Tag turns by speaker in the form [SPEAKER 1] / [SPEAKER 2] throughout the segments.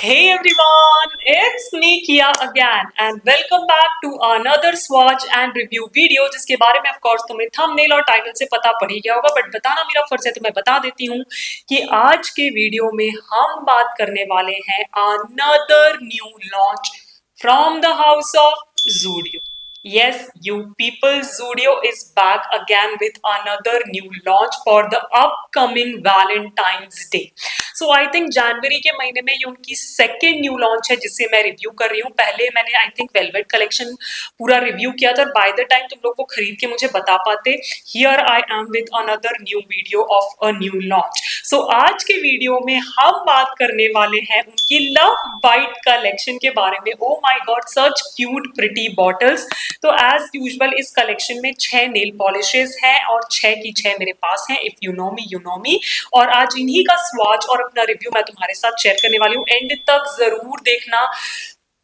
[SPEAKER 1] Hey everyone, it's me Kia again and welcome back to another swatch and review video जिसके बारे में of course तुम्हें thumbnail और title से पता पड़ ही गया होगा बट बताना मेरा फर्ज है तो मैं बता देती हूँ कि आज के वीडियो में हम बात करने वाले हैं another new launch from the house of Zudio. Yes, you people, Zudio is back again with another new launch for the upcoming Valentine's Day. So I think जनवरी के महीने में ये उनकी सेकेंड न्यू लॉन्च है जिसे मैं रिव्यू कर रही हूँ। पहले मैंने आई थिंक वेलवेट कलेक्शन पूरा रिव्यू किया था और बाय द टाइम तुम लोग को खरीद के मुझे बता पाते। Here I am with another new video of a new launch. So आज के वीडियो में हम बात करने वाले हैं उनकी लव बाइट कलेक्शन के बारे में। Oh my God, such cute pretty bottles. तो एज यूजुअल इस कलेक्शन में 6 नेल पॉलिशेस हैं और 6 की 6 मेरे पास हैं। If you know me you know me. और आज इन्हीं का स्वॉच और अपना रिव्यू मैं तुम्हारे साथ शेयर करने वाली हूँ। एंड तक जरूर देखना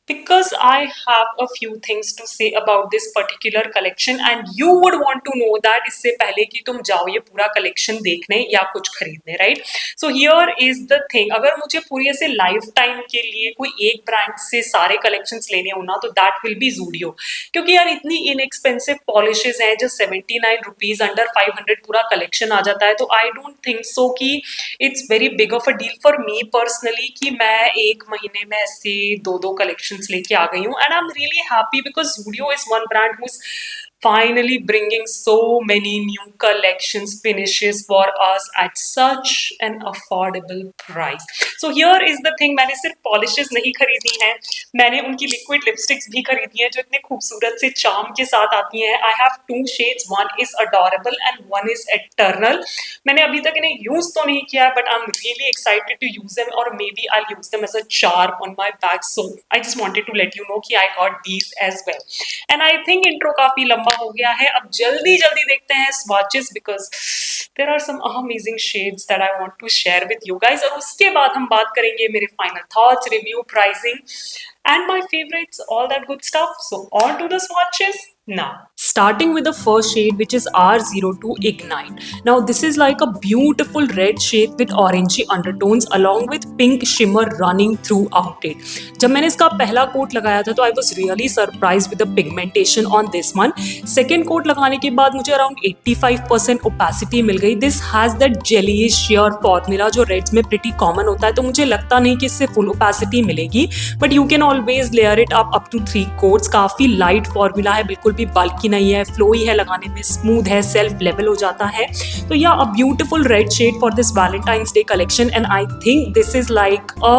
[SPEAKER 1] because I have a few things to say about this particular collection and you would want to know that इससे पहले कि तुम जाओ ये पूरा कलेक्शन देखने या कुछ खरीदने, right? So here is the thing, अगर मुझे पूरी ऐसे लाइफ टाइम के लिए कोई एक ब्रांड से सारे कलेक्शंस लेने हो ना तो दैट विल बी Zudio, क्योंकि यार इतनी इनएक्सपेंसिव पॉलिशेज हैं जो 79 रुपीज अंडर 500 पूरा कलेक्शन आ जाता है। तो आई डोंट थिंक सो कि it's very big of a deal for me personally कि मैं एक महीने में ऐसे दो कलेक्शन लेके आ गई हूँ। And I am really happy because Zudio is one brand who is finally bringing so many new collections finishes for us at such an affordable price. So here is the thing, मैंने सिर्फ polishes नहीं खरीदी हैं, मैंने उनकी liquid lipsticks भी खरीदी हैं जो इतने खूबसूरत से चार्म के साथ आती हैं। I have 2 shades, one is adorable and one is eternal. मैंने अभी तक इन्हें यूज तो नहीं किया है but I am really excited to use them और maybe I use them as a charm on my bag. So I just wanted to let you know कि I got these as well. And I think intro काफी लंबा हो गया है, अब जल्दी जल्दी देखते हैं swatches because there are some amazing shades that I want to share with you guys। और उसके बाद हम बात करेंगे मेरे final thoughts, review, pricing and my favorites, all that good stuff। So on to the swatches now, starting with the first shade which is R02 Ignite। Now this is like a beautiful red shade with orangey undertones along with pink shimmer running throughout it। जब मैंने इसका पहला coat लगाया था तो I was really surprised with the pigmentation on this one। Second coat लगाने के बाद मुझे अराउंड 85% ओपेसिटी मिल गई। This has that jellyish sheer formula जो रेड्स में प्रिटी कॉमन होता है, तो मुझे लगता नहीं कि इससे फुल ओपेसिटी मिलेगी but you can always layer it up to 3 coats. काफी लाइट फॉर्मूला है, बिल्कुल भी बल्की नहीं है, फ्लोई है, लगाने में स्मूथ है, सेल्फ लेवल हो जाता है। तो yeah a beautiful red shade for this Valentine's day collection and I think this is like a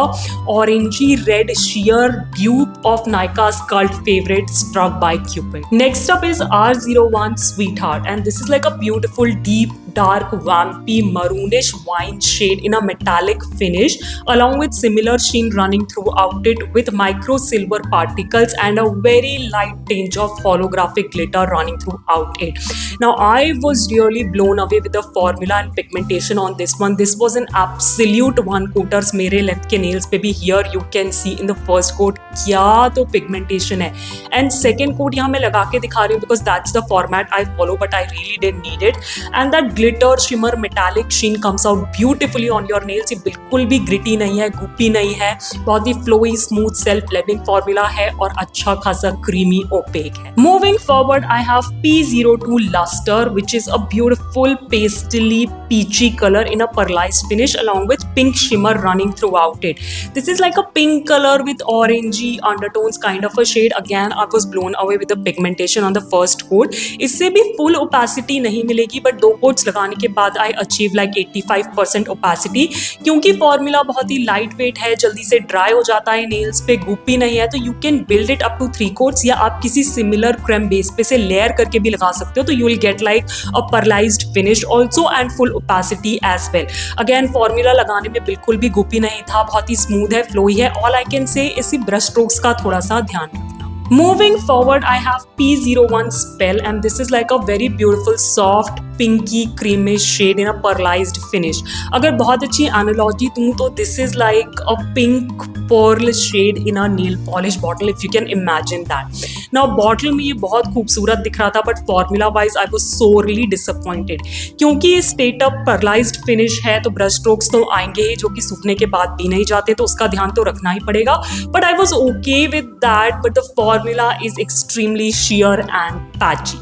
[SPEAKER 1] orangey red sheer dupe of Nykaa's cult favorite Struck by Cupid. Next up is R01 Sweetheart and this is like a beautiful deep dark vampy maroonish wine shade in a metallic finish along with similar sheen running throughout it with micro silver particles and a very light tinge of holographic glitter running throughout it. Now I was really blown away with the formula and pigmentation on this one. This was an absolute one coaters मेरे length के nails पे भी। Here you can see in the first coat क्या तो pigmentation है and second coat यहाँ मैं लगा के दिखा रही हूँ because that's the format I follow but I really didn't need it and that glitter shimmer metallic sheen comes out beautifully on your nails। ये बिल्कुल भी ग्रिटी नहीं है, गुप्पी नहीं है, बहुत ही flowy smooth self levelling formula है और अच्छा खासा क्रीमी ओपेक है। Moving forward I have P02 Luster which is a beautiful pastely peachy color in a pearlized finish along with pink shimmer running throughout it। This is like a pink color with orangey undertones kind of a shade। Again I was blown away with the pigmentation on the first coat। इससे भी full opacity नहीं मिलेगी but 2 quotes लगाने के बाद I achieve like 85% opacity क्योंकि formula बहुत ही light weight है, जल्दी से ड्राई हो जाता है, नेल्स पे गुप्पी नहीं है। तो you can build it up to 3 coats या आप किसी सिमिलर क्रेम बेस पे से लेयर करके भी लगा सकते हो तो you will get like a pearlized finish also and full opacity as well. Again formula लगाने में बिल्कुल भी गुप्पी नहीं था, बहुत ही स्मूथ है, फ्लोई है। ऑल आई कैन से इसी ब्रश स्ट्रोक्स का थोड़ा सा ध्यान रखना। Moving forward, I have P01 Spell, and this is like a very beautiful soft pinky creamish shade in a pearlized finish. अगर बहुत अच्छी analogy दूँ तो this is like a pink pearl shade in a nail polish bottle, if you can imagine that. Now bottle में ये बहुत खूबसूरत दिख रहा था, but formula wise I was sorely disappointed. क्योंकि ये straight up pearlized finish है तो brush strokes तो आएंगे ही जो कि सूखने के बाद भी नहीं जाते, तो उसका ध्यान तो रखना ही पड़ेगा. But I was okay with that, but the formula is extremely sheer and patchy.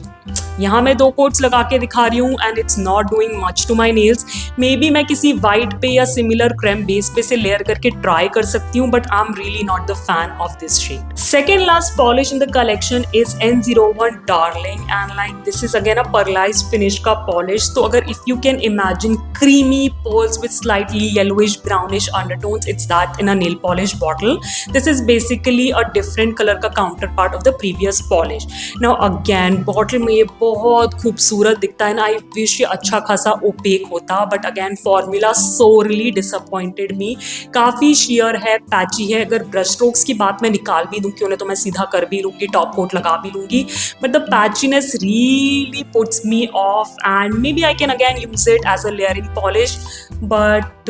[SPEAKER 1] यहाँ मैं 2 कोट्स लगा के दिखा रही हूँ and it's not doing much to my nails. Maybe मैं किसी वाइट पे या सिमिलर क्रेम बेस पे से लेयर करके ट्राई कर सकती हूँ, but I am really not the fan of this shade. Second last polish in the collection is N01 Darling, and like this is again a pearlized finish का polish. तो अगर if you can imagine creamy pearls with slightly yellowish brownish undertones, it's that in a nail polish bottle. This is basically a different color का counterpart of the previous polish. Now again bottle में ये बहुत खूबसूरत दिखता है ना. I wish ये अच्छा खासा ओपेक होता, but again formula sorely disappointed me. काफ़ी शेयर है, पैची है. अगर ब्रश स्ट्रोक्स की बात मैं निकाल भी दूँ कि उन्हें तो मैं सीधा कर भी लूँगी, टॉप कोट लगा भी लूँगी, but the patchiness really puts me off and maybe I can again use it as a layering polish, but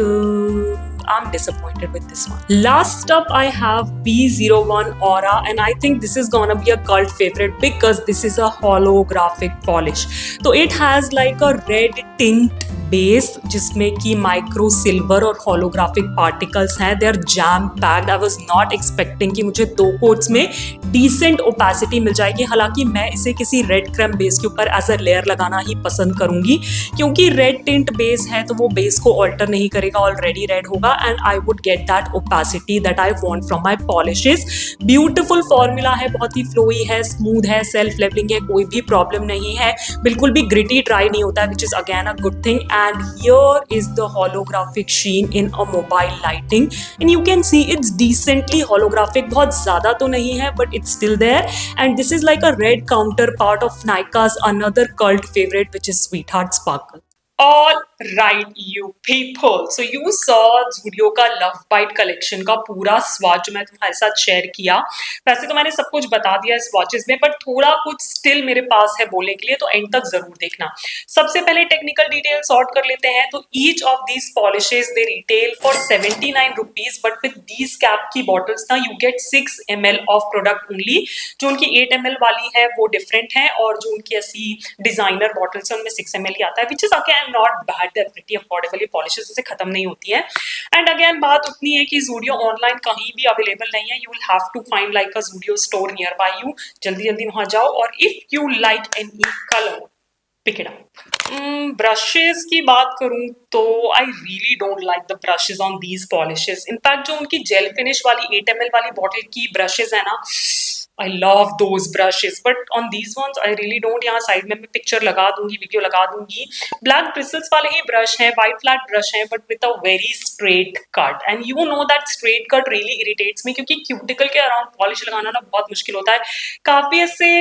[SPEAKER 1] I'm disappointed with this one. Last up I have B01 Aura, and I think this is gonna be a cult favorite because this is a holographic polish. So it has like a red tint base जिसमें कि micro silver और holographic particles हैं. They are jam packed. I was not expecting कि मुझे 2 quotes में decent opacity मिल जाएगी. हालांकि मैं इसे किसी रेड क्रेम बेस के ऊपर एज अ लेयर लगाना ही पसंद करूंगी, क्योंकि रेड टिंट बेस है तो वो बेस को ऑल्टर नहीं करेगा, ऑलरेडी रेड होगा, and I would get that opacity that I want from my polishes. Beautiful formula है, बहुत ही फ्लोई है, स्मूथ है, सेल्फ लेवलिंग है, कोई भी प्रॉब्लम नहीं है, बिल्कुल भी ग्रिटी ड्राई नहीं होता है, which is again a good thing. And here is the holographic sheen in a mobile lighting, and you can see it's decently holographic. बहुत ज़्यादा तो नहीं है, but it's still there, and this is like a red counterpart of Nykaa's another cult favorite, which is Sweetheart Sparkle. All right, you people. So you saw Zudio का love bite collection का पूरा swatch मैं तुम्हारे साथ share किया. वैसे तो मैंने सब कुछ बता दिया इस वॉचेस में, बट थोड़ा कुछ स्टिल मेरे पास है बोलने के लिए, तो एंड तक जरूर देखना. सबसे पहले टेक्निकल डिटेल सॉर्ट कर लेते हैं. तो each of these polishes they retail for 79 rupees, but with these cap की बॉटल्स ना you get 6 ml of product only. जो उनकी 8 ml वाली है वो डिफरेंट है, और जो उनकी ऐसी डिजाइनर बॉटल्स है उनमें 6 ml ही आता है, which is again not bad. They are pretty affordable. ये पॉलिशेस से खत्म नहीं होती है. एंड अगेन बात उतनी है कि Zudio ऑनलाइन कहीं भी अवेलेबल नहीं है. You will have to find like a Zudio store nearby you. जल्दी जल्दी वहां जाओ, और if you like any colour pick it up. Brushes की बात करूं तो I really don't like the brushes on these polishes. In fact जो उनकी जेल फिनिश वाली 8 ml वाली बॉटल की ब्रशेस है ना, I love those brushes, but on these ones I really don't. यहाँ साइड में मैं पिक्चर लगा दूंगी, वीडियो लगा दूंगी. ब्लैक ब्रिसल्स वाले ही ब्रश हैं, वाइट फ्लैट ब्रश हैं, but with a very straight cut, and you know that straight cut really irritates me, क्योंकि क्यूटिकल के अराउंड पॉलिश लगाना ना बहुत मुश्किल होता है. काफी ऐसे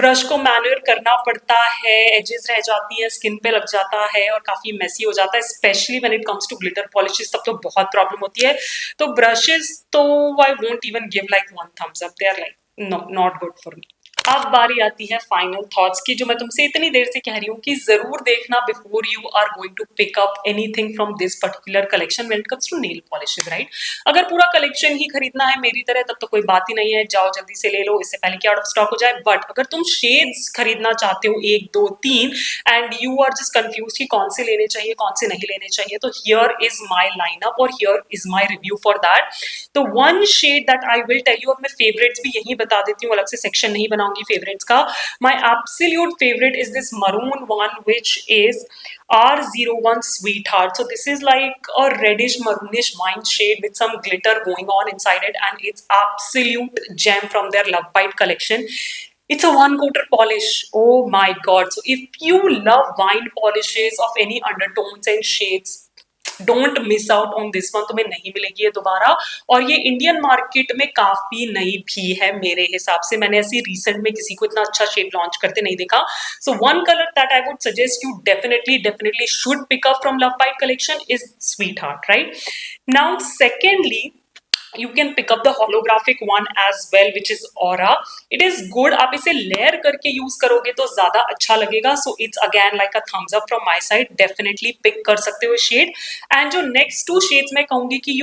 [SPEAKER 1] ब्रश को मैन्युअर करना पड़ता है, एजेस रह जाती है, स्किन पे लग जाता है, और काफी मेसी हो जाता है, especially when it comes to glitter polishes. तब तो बहुत प्रॉब्लम होती है. तो ब्रशेस तो I won't even give like 1 thumbs up. They are like no, not good for me. अब बारी आती है फाइनल थॉट्स की, जो मैं तुमसे इतनी देर से कह रही हूँ कि जरूर देखना before you are going to pick up anything from this particular collection when it comes to nail polishes, right. अगर पूरा कलेक्शन ही खरीदना है मेरी तरह, तब तो कोई बात ही नहीं है, जाओ जल्दी से ले लो, इससे पहले कि आउट ऑफ स्टॉक हो जाए. बट अगर तुम शेड्स खरीदना चाहते हो 1 2 3 and you are just confuse कि कौन से लेने चाहिए कौन से नहीं लेने चाहिए, तो हियर इज माई लाइनअप और here is my review for that. तो one shade that I will tell you, और मैं फेवरेट्स भी यही बता देती हूँ, अलग से सेक्शन नहीं बनाऊंगी फेवरेट्स का. My absolute favorite is this maroon one, which is R01 Sweetheart. So this is like a reddish maroonish wine shade with some glitter going on inside it, and it's absolute gem from their Love Bite collection. It's a 1-coater polish. Oh my god. So if you love wine polishes of any undertones and shades, don't miss out on this one. तुम्हें नहीं मिलेगी ये दोबारा, और ये Indian market में काफी नई भी है मेरे हिसाब से. मैंने ऐसी रिसेंट में किसी को इतना अच्छा शेड लॉन्च करते नहीं देखा. So one colour that I would suggest you definitely should pick up from love bite collection is sweetheart, right. Now secondly You can pick up the holographic one as well, which is Aura. It is good. आप इसे layer करके use करोगे तो ज्यादा अच्छा लगेगा. So it's again like a thumbs up from my side. Definitely pick कर सकते हो शेड. And जो next two shades मैं कहूंगी कि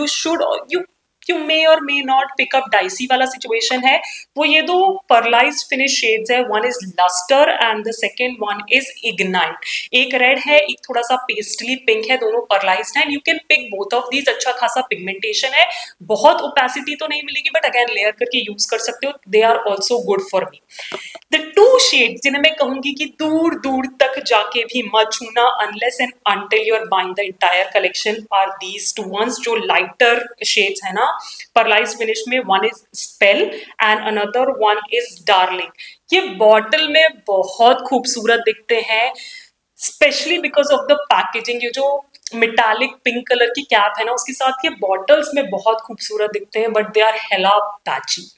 [SPEAKER 1] you may or may not pick up dicey वाला situation है. वो ये दो perlized finish shades है. One is luster and the second one is ignite. एक red है, एक थोड़ा सा pastely pink है, दोनों perlized है. And you can pick both of these. अच्छा खासा pigmentation है. बहुत opacity तो नहीं मिलेगी, but again layer करके use कर सकते हो. They are also good for me. The two shades जिन्हें मैं कहूंगी कि दूर दूर तक जाके भी मत छूना unless and until you are buying the entire collection are these two ones. जो lighter shades है ना perlized finish में, one is spell and another one is darling. ये बॉटल में बहुत खूबसूरत दिखते हैं specially because of the packaging. ये जो मेटालिक पिंक कलर की कैप है ना उसके साथ ये बॉटल्स में बहुत खूबसूरत दिखते हैं, but they are hella patchy.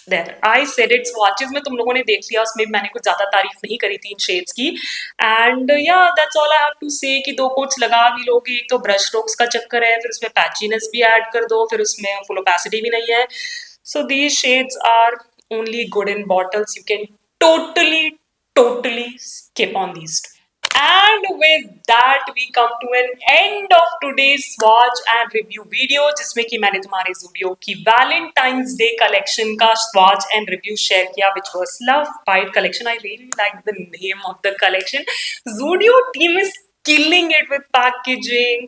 [SPEAKER 1] There I said it. Swatches में तुम लोगों ने देख लिया, उसमें मैंने कुछ ज्यादा तारीफ नहीं करी थी इन शेड्स की. And yeah that's all I have to say कि दो कोट्स लगा भी लोगे. एक तो ब्रश स्ट्रोक्स का चक्कर है, फिर उसमें पैचीनेस भी ऐड कर दो, फिर उसमें फुल ओपेसिटी भी नहीं है. So these shades are only good in bottles. You can totally skip on these two. And with that we come to an end of today's swatch and review video जिसमें कि मैंने तुम्हारे Zudio की Valentine's Day collection का swatch and review share किया, which was Love Bite collection. I really like the name of the collection. Zudio team is killing it with packaging,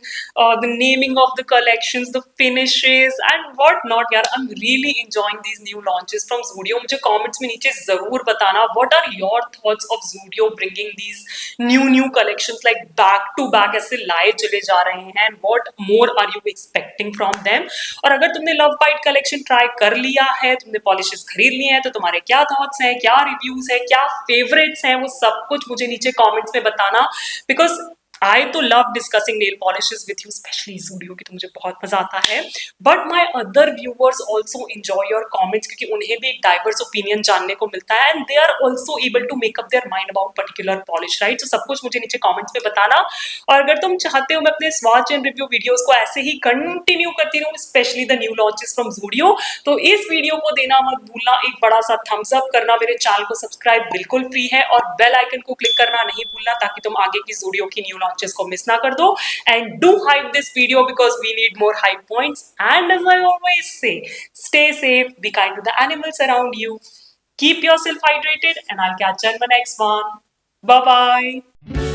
[SPEAKER 1] the naming of the collections, the finishes and what not. यार I'm really enjoying these new launches from Zudio. मुझे comments में नीचे जरूर बताना what are your thoughts of Zudio bringing these new collections like back to back ऐसे लाए चले जा रहे हैं, and what more are you expecting from them. और अगर तुमने Love Bite collection try कर लिया है, तुमने polishes खरीद लिए हैं, तो तुम्हारे क्या thoughts हैं, क्या reviews हैं, क्या favorites हैं, वो सब कुछ मुझे नीचे comments में बताना. Because I तो love discussing nail polishes with you, especially Zudio की तो मुझे बहुत मजा आता है. But my other viewers also enjoy your comments क्योंकि उन्हें भी एक diverse opinion जानने को मिलता है, and they are also able to make up their mind about particular polish, right? So सब कुछ मुझे नीचे comments में बताना. और अगर तुम चाहते हो मैं अपने swatch and review videos को ऐसे ही continue करती रहूं, especially the new launches from Zudio, तो इस वीडियो को देना मत भूलना, एक बड़ा सा thumbs up करना, मेरे चैनल को सब्सक्राइब बिल्कुल फ्री है, और बेल आइकन को क्लिक करना नहीं भूलना ताकि तुम आगे की Zudio की न्यू launches को मिस ना कर दो. And do hype this video because we need more hype points. And as I always say, stay safe, be kind to the animals around you, keep yourself hydrated, and I'll catch you in the next one. Bye bye.